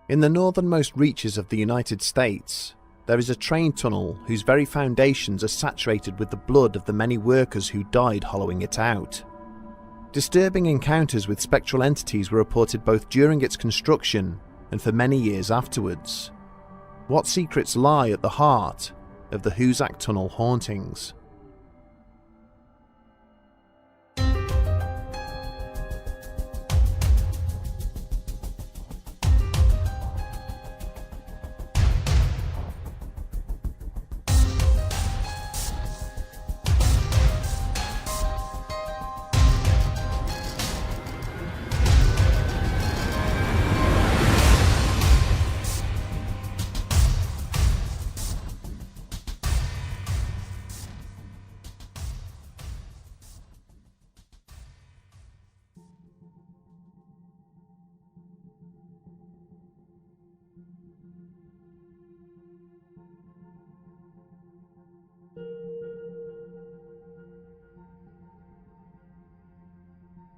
In the northernmost reaches of the United States, there is a train tunnel whose very foundations are saturated with the blood of the many workers who died hollowing it out. Disturbing encounters with spectral entities were reported both during its construction and for many years afterwards. What secrets lie at the heart of the Hoosac Tunnel hauntings?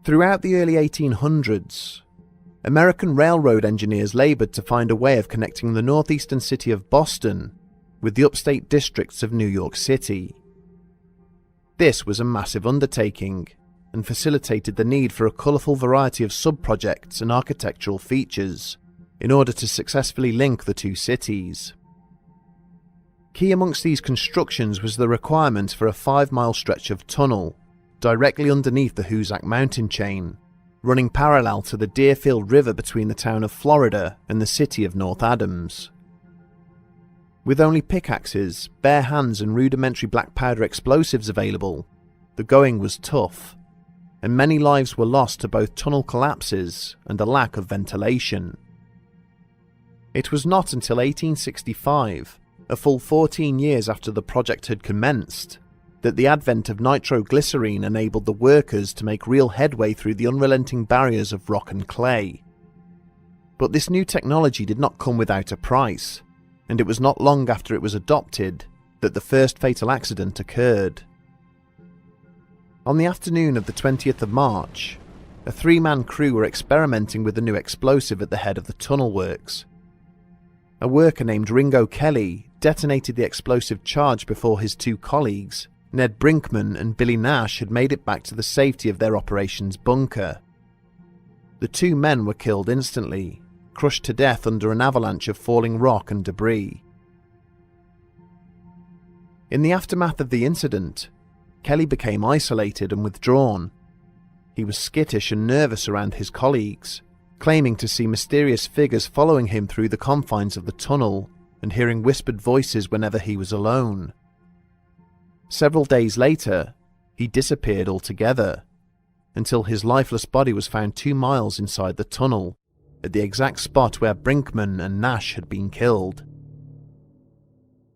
Throughout the early 1800s, American railroad engineers laboured to find a way of connecting the northeastern city of Boston with the upstate districts of New York City. This was a massive undertaking and facilitated the need for a colourful variety of sub-projects and architectural features in order to successfully link the two cities. Key amongst these constructions was the requirement for a 5-mile stretch of tunnel directly underneath the Hoosac mountain chain, running parallel to the Deerfield River between the town of Florida and the city of North Adams. With only pickaxes, bare hands and rudimentary black powder explosives available, the going was tough, and many lives were lost to both tunnel collapses and a lack of ventilation. It was not until 1865, a full 14 years after the project had commenced, that the advent of nitroglycerine enabled the workers to make real headway through the unrelenting barriers of rock and clay. But this new technology did not come without a price, and it was not long after it was adopted that the first fatal accident occurred. On the afternoon of the 20th of March, a 3-man crew were experimenting with the new explosive at the head of the tunnel works. A worker named Ringo Kelly detonated the explosive charge before his 2 colleagues, Ned Brinkman and Billy Nash, had made it back to the safety of their operations bunker. The 2 men were killed instantly, crushed to death under an avalanche of falling rock and debris. In the aftermath of the incident, Kelly became isolated and withdrawn. He was skittish and nervous around his colleagues, claiming to see mysterious figures following him through the confines of the tunnel and hearing whispered voices whenever he was alone. Several days later, he disappeared altogether, until his lifeless body was found 2 miles inside the tunnel, at the exact spot where Brinkman and Nash had been killed.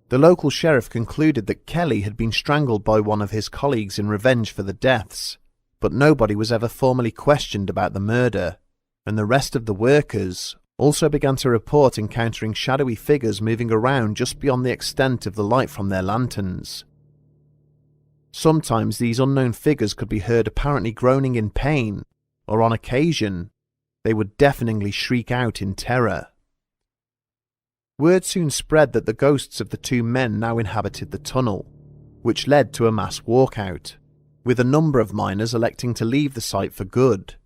The local sheriff concluded that Kelly had been strangled by one of his colleagues in revenge for the deaths, but nobody was ever formally questioned about the murder, and the rest of the workers also began to report encountering shadowy figures moving around just beyond the extent of the light from their lanterns. Sometimes these unknown figures could be heard apparently groaning in pain, or on occasion, they would deafeningly shriek out in terror. Word soon spread that the ghosts of the 2 men now inhabited the tunnel, which led to a mass walkout, with a number of miners electing to leave the site for good.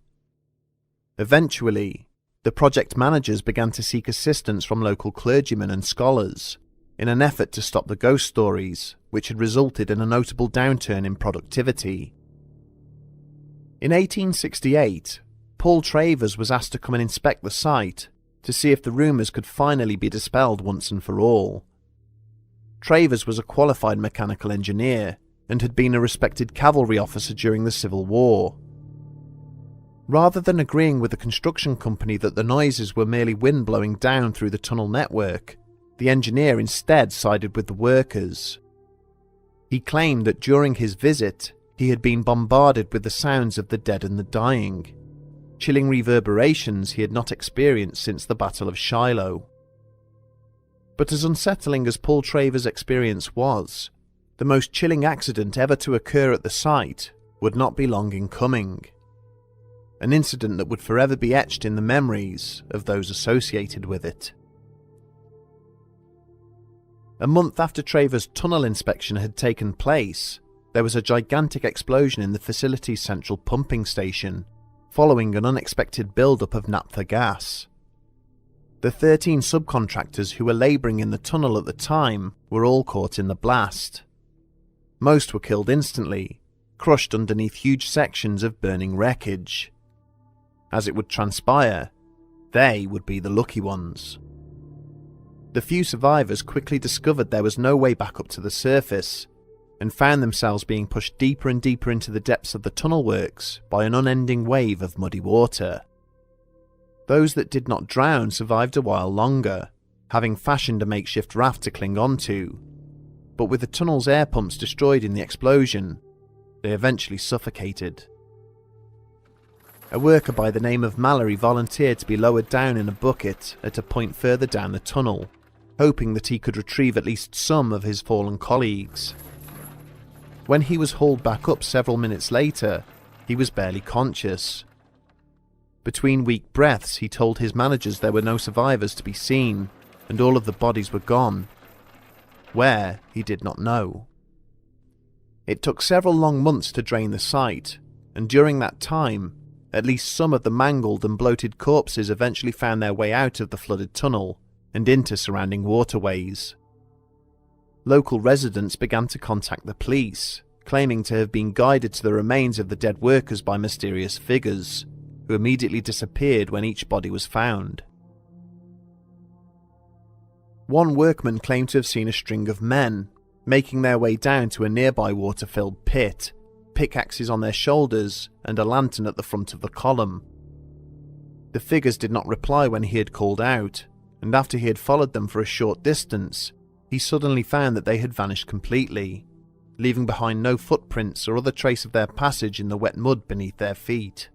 Eventually, the project managers began to seek assistance from local clergymen and scholars, in an effort to stop the ghost stories, which had resulted in a notable downturn in productivity. In 1868, Paul Travers was asked to come and inspect the site to see if the rumours could finally be dispelled once and for all. Travers was a qualified mechanical engineer and had been a respected cavalry officer during the Civil War. Rather than agreeing with the construction company that the noises were merely wind blowing down through the tunnel network, the engineer instead sided with the workers. He claimed that during his visit, he had been bombarded with the sounds of the dead and the dying, chilling reverberations he had not experienced since the Battle of Shiloh. But as unsettling as Paul Travers' experience was, the most chilling accident ever to occur at the site would not be long in coming. an incident that would forever be etched in the memories of those associated with it. A month after Traver's tunnel inspection had taken place, there was a gigantic explosion in the facility's central pumping station, following an unexpected build-up of naphtha gas. The 13 subcontractors who were labouring in the tunnel at the time were all caught in the blast. Most were killed instantly, crushed underneath huge sections of burning wreckage. As it would transpire, they would be the lucky ones. The few survivors quickly discovered there was no way back up to the surface, and found themselves being pushed deeper and deeper into the depths of the tunnel works by an unending wave of muddy water. Those that did not drown survived a while longer, having fashioned a makeshift raft to cling onto, but with the tunnel's air pumps destroyed in the explosion, they eventually suffocated. A worker by the name of Mallory volunteered to be lowered down in a bucket at a point further down the tunnel, hoping that he could retrieve at least some of his fallen colleagues. When he was hauled back up several minutes later, he was barely conscious. Between weak breaths, he told his managers there were no survivors to be seen, and all of the bodies were gone. Where, he did not know. It took several long months to drain the site, and during that time, at least some of the mangled and bloated corpses eventually found their way out of the flooded tunnel and into surrounding waterways. Local residents began to contact the police, claiming to have been guided to the remains of the dead workers by mysterious figures, who immediately disappeared when each body was found. One workman claimed to have seen a string of men making their way down to a nearby water-filled pit, pickaxes on their shoulders and a lantern at the front of the column. The figures did not reply when he had called out, and after he had followed them for a short distance, he suddenly found that they had vanished completely, leaving behind no footprints or other trace of their passage in the wet mud beneath their feet.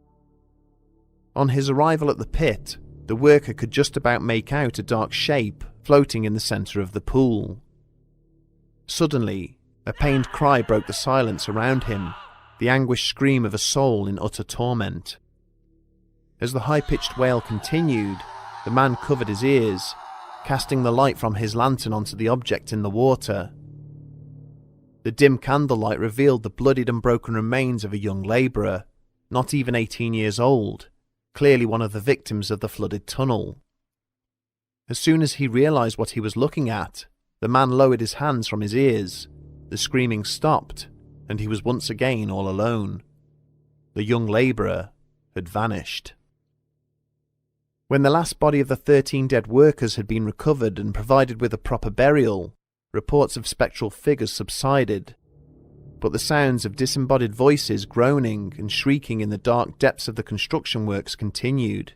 On his arrival at the pit, the worker could just about make out a dark shape floating in the centre of the pool. Suddenly, a pained cry broke the silence around him, the anguished scream of a soul in utter torment. As the high-pitched wail continued, the man covered his ears, casting the light from his lantern onto the object in the water. The dim candlelight revealed the bloodied and broken remains of a young labourer, not even 18 years old, clearly one of the victims of the flooded tunnel. As soon as he realised what he was looking at, the man lowered his hands from his ears, the screaming stopped, and he was once again all alone. The young labourer had vanished. When the last body of the 13 dead workers had been recovered and provided with a proper burial, reports of spectral figures subsided, but the sounds of disembodied voices groaning and shrieking in the dark depths of the construction works continued,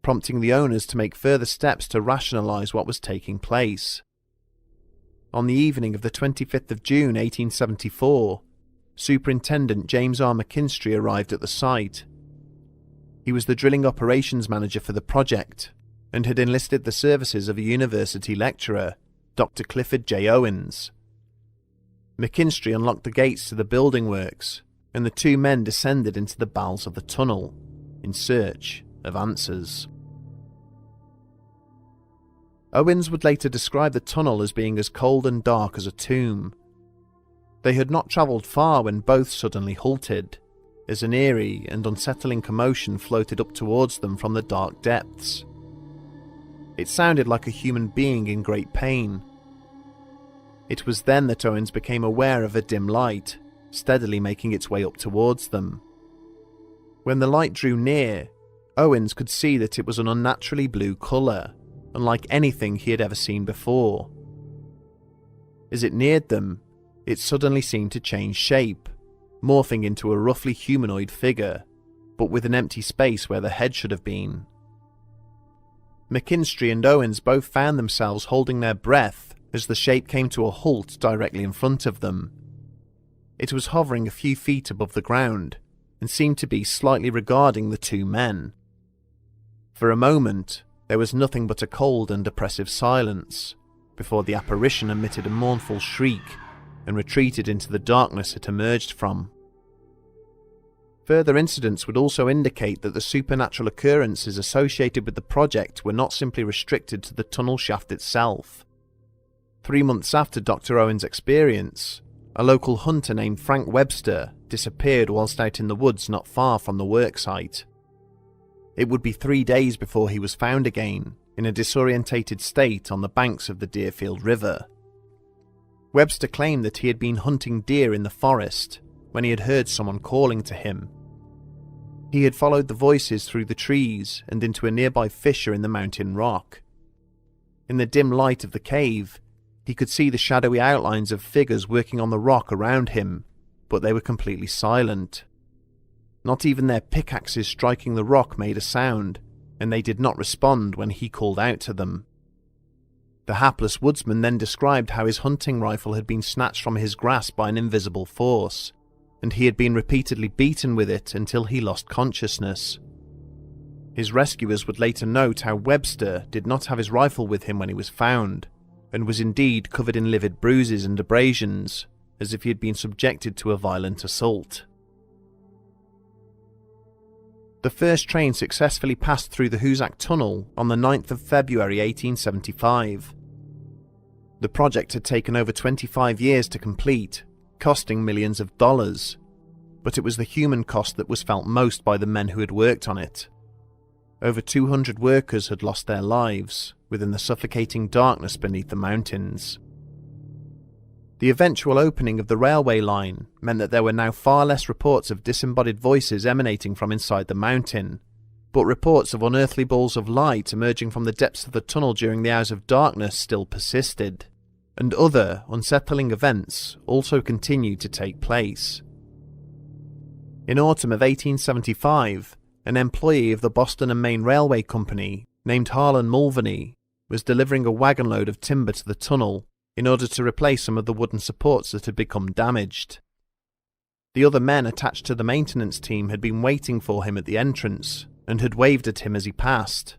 prompting the owners to make further steps to rationalise what was taking place. On the evening of the 25th of June 1874, Superintendent James R. McKinstry arrived at the site. He was the drilling operations manager for the project and had enlisted the services of a university lecturer, Dr. Clifford J. Owens. McKinstry unlocked the gates to the building works, and the two men descended into the bowels of the tunnel in search of answers. Owens would later describe the tunnel as being as cold and dark as a tomb. They had not travelled far when both suddenly halted, as an eerie and unsettling commotion floated up towards them from the dark depths. It sounded like a human being in great pain. It was then that Owens became aware of a dim light, steadily making its way up towards them. When the light drew near, Owens could see that it was an unnaturally blue colour, unlike anything he had ever seen before. As it neared them, it suddenly seemed to change shape, morphing into a roughly humanoid figure, but with an empty space where the head should have been. McKinstry and Owens both found themselves holding their breath as the shape came to a halt directly in front of them. It was hovering a few feet above the ground and seemed to be slightly regarding the two men. For a moment, there was nothing but a cold and oppressive silence, before the apparition emitted a mournful shriek and retreated into the darkness it emerged from. Further incidents would also indicate that the supernatural occurrences associated with the project were not simply restricted to the tunnel shaft itself. 3 months after Dr. Owen's experience, a local hunter named Frank Webster disappeared whilst out in the woods not far from the worksite. It would be 3 days before he was found again, in a disorientated state on the banks of the Deerfield River. Webster claimed that he had been hunting deer in the forest when he had heard someone calling to him. He had followed the voices through the trees and into a nearby fissure in the mountain rock. In the dim light of the cave, he could see the shadowy outlines of figures working on the rock around him, but they were completely silent. Not even their pickaxes striking the rock made a sound, and they did not respond when he called out to them. The hapless woodsman then described how his hunting rifle had been snatched from his grasp by an invisible force, and he had been repeatedly beaten with it until he lost consciousness. His rescuers would later note how Webster did not have his rifle with him when he was found, and was indeed covered in livid bruises and abrasions, as if he had been subjected to a violent assault. The first train successfully passed through the Hoosac Tunnel on the 9th of February 1875. The project had taken over 25 years to complete, costing millions of dollars, but it was the human cost that was felt most by the men who had worked on it. Over 200 workers had lost their lives within the suffocating darkness beneath the mountains. The eventual opening of the railway line meant that there were now far less reports of disembodied voices emanating from inside the mountain, but reports of unearthly balls of light emerging from the depths of the tunnel during the hours of darkness still persisted, and other unsettling events also continued to take place. In autumn of 1875, an employee of the Boston and Maine Railway Company named Harlan Mulvaney was delivering a wagon load of timber to the tunnel in order to replace some of the wooden supports that had become damaged. The other men attached to the maintenance team had been waiting for him at the entrance and had waved at him as he passed.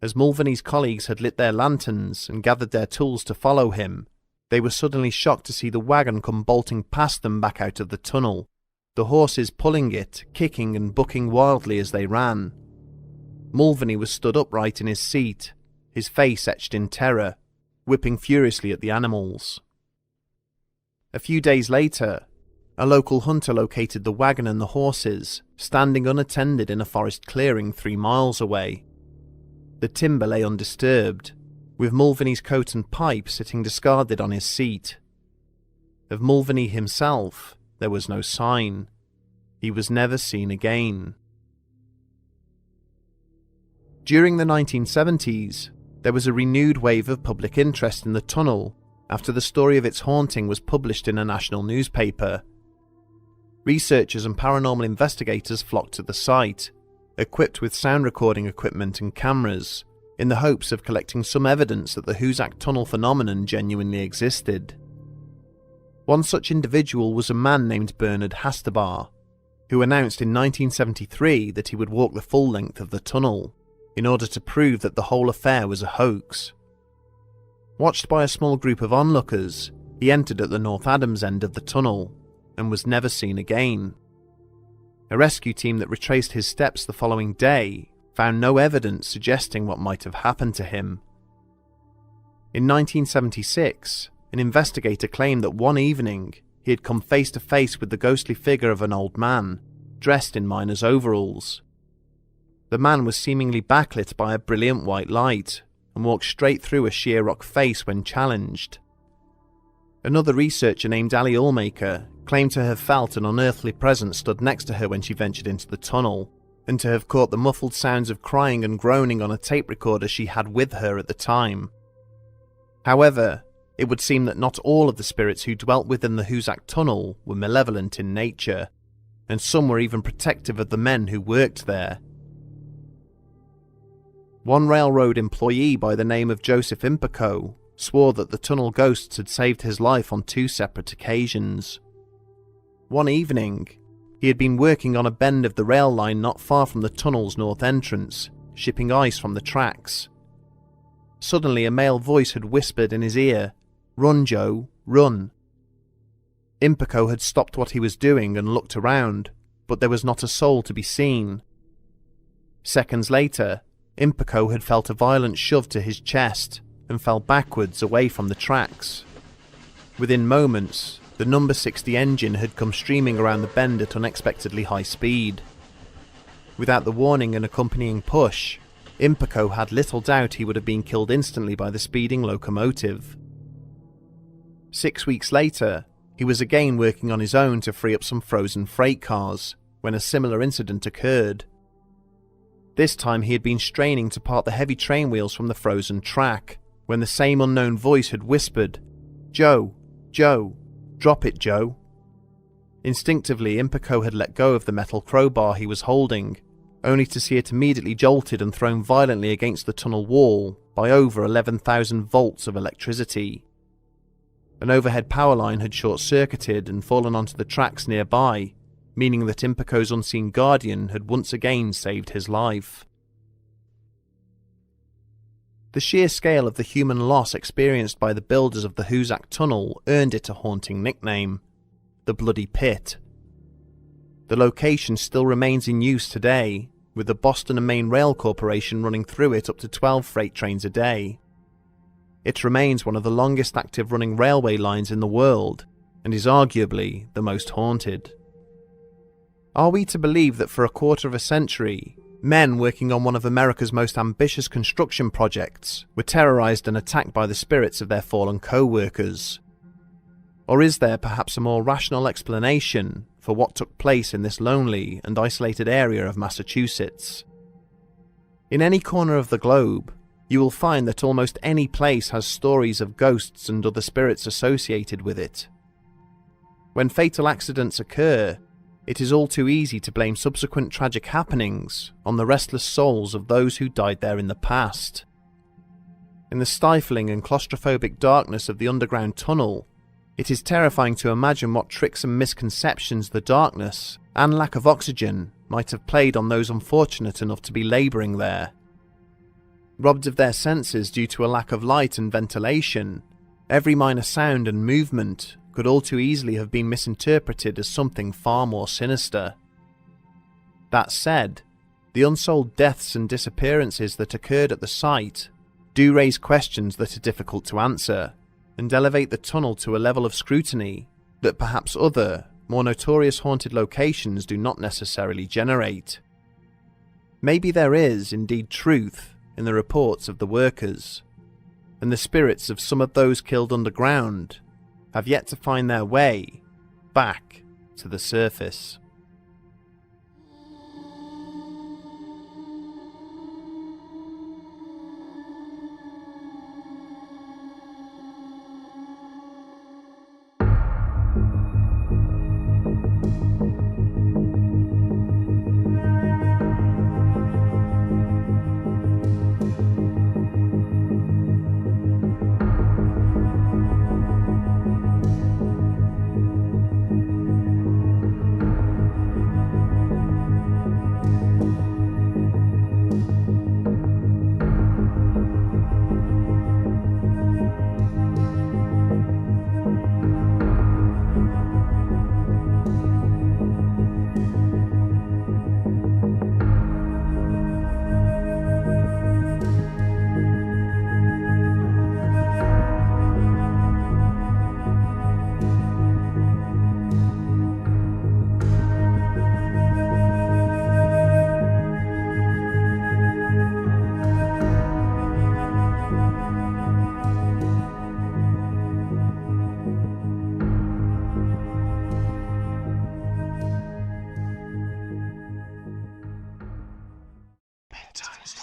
As Mulvaney's colleagues had lit their lanterns and gathered their tools to follow him, they were suddenly shocked to see the wagon come bolting past them back out of the tunnel, the horses pulling it, kicking and bucking wildly as they ran. Mulvaney was stood upright in his seat, his face etched in terror, whipping furiously at the animals. A few days later, a local hunter located the wagon and the horses, standing unattended in a forest clearing 3 miles away. The timber lay undisturbed, with Mulvaney's coat and pipe sitting discarded on his seat. Of Mulvaney himself, there was no sign. He was never seen again. During the 1970s, there was a renewed wave of public interest in the tunnel after the story of its haunting was published in a national newspaper. Researchers and paranormal investigators flocked to the site, equipped with sound recording equipment and cameras, in the hopes of collecting some evidence that the Hoosac Tunnel phenomenon genuinely existed. One such individual was a man named Bernard Hastabar, who announced in 1973 that he would walk the full length of the tunnel, in order to prove that the whole affair was a hoax. Watched by a small group of onlookers, he entered at the North Adams end of the tunnel, and was never seen again. A rescue team that retraced his steps the following day found no evidence suggesting what might have happened to him. In 1976, an investigator claimed that one evening he had come face to face with the ghostly figure of an old man, dressed in miner's overalls. The man was seemingly backlit by a brilliant white light, and walked straight through a sheer rock face when challenged. Another researcher named Ali Allmaker claimed to have felt an unearthly presence stood next to her when she ventured into the tunnel, and to have caught the muffled sounds of crying and groaning on a tape recorder she had with her at the time. However, it would seem that not all of the spirits who dwelt within the Hoosac Tunnel were malevolent in nature, and some were even protective of the men who worked there. One railroad employee by the name of Joseph Impico swore that the tunnel ghosts had saved his life on 2 separate occasions. One evening, he had been working on a bend of the rail line not far from the tunnel's north entrance, shipping ice from the tracks. Suddenly a male voice had whispered in his ear, "Run, Joe, run." Impico had stopped what he was doing and looked around, but there was not a soul to be seen. Seconds later, Impico had felt a violent shove to his chest and fell backwards away from the tracks. Within moments, the number 60 engine had come streaming around the bend at unexpectedly high speed. Without the warning and accompanying push, Impico had little doubt he would have been killed instantly by the speeding locomotive. 6 weeks later, he was again working on his own to free up some frozen freight cars when a similar incident occurred. This time he had been straining to part the heavy train wheels from the frozen track when the same unknown voice had whispered, "Joe, Joe, drop it, Joe." Instinctively, Impico had let go of the metal crowbar he was holding, only to see it immediately jolted and thrown violently against the tunnel wall by over 11,000 volts of electricity. An overhead power line had short-circuited and fallen onto the tracks nearby, meaning that Impico's unseen guardian had once again saved his life. The sheer scale of the human loss experienced by the builders of the Hoosac Tunnel earned it a haunting nickname, the Bloody Pit. The location still remains in use today, with the Boston and Maine Rail Corporation running through it up to 12 freight trains a day. It remains one of the longest active running railway lines in the world, and is arguably the most haunted. Are we to believe that for a quarter of a century, men working on one of America's most ambitious construction projects were terrorized and attacked by the spirits of their fallen co-workers? Or is there perhaps a more rational explanation for what took place in this lonely and isolated area of Massachusetts? In any corner of the globe, you will find that almost any place has stories of ghosts and other spirits associated with it. When fatal accidents occur, it is all too easy to blame subsequent tragic happenings on the restless souls of those who died there in the past. In the stifling and claustrophobic darkness of the underground tunnel, it is terrifying to imagine what tricks and misconceptions the darkness and lack of oxygen might have played on those unfortunate enough to be labouring there. Robbed of their senses due to a lack of light and ventilation, every minor sound and movement could all too easily have been misinterpreted as something far more sinister. That said, the unsolved deaths and disappearances that occurred at the site do raise questions that are difficult to answer, and elevate the tunnel to a level of scrutiny that perhaps other, more notorious haunted locations do not necessarily generate. Maybe there is indeed truth in the reports of the workers, and the spirits of some of those killed underground have yet to find their way back to the surface. Bedtime.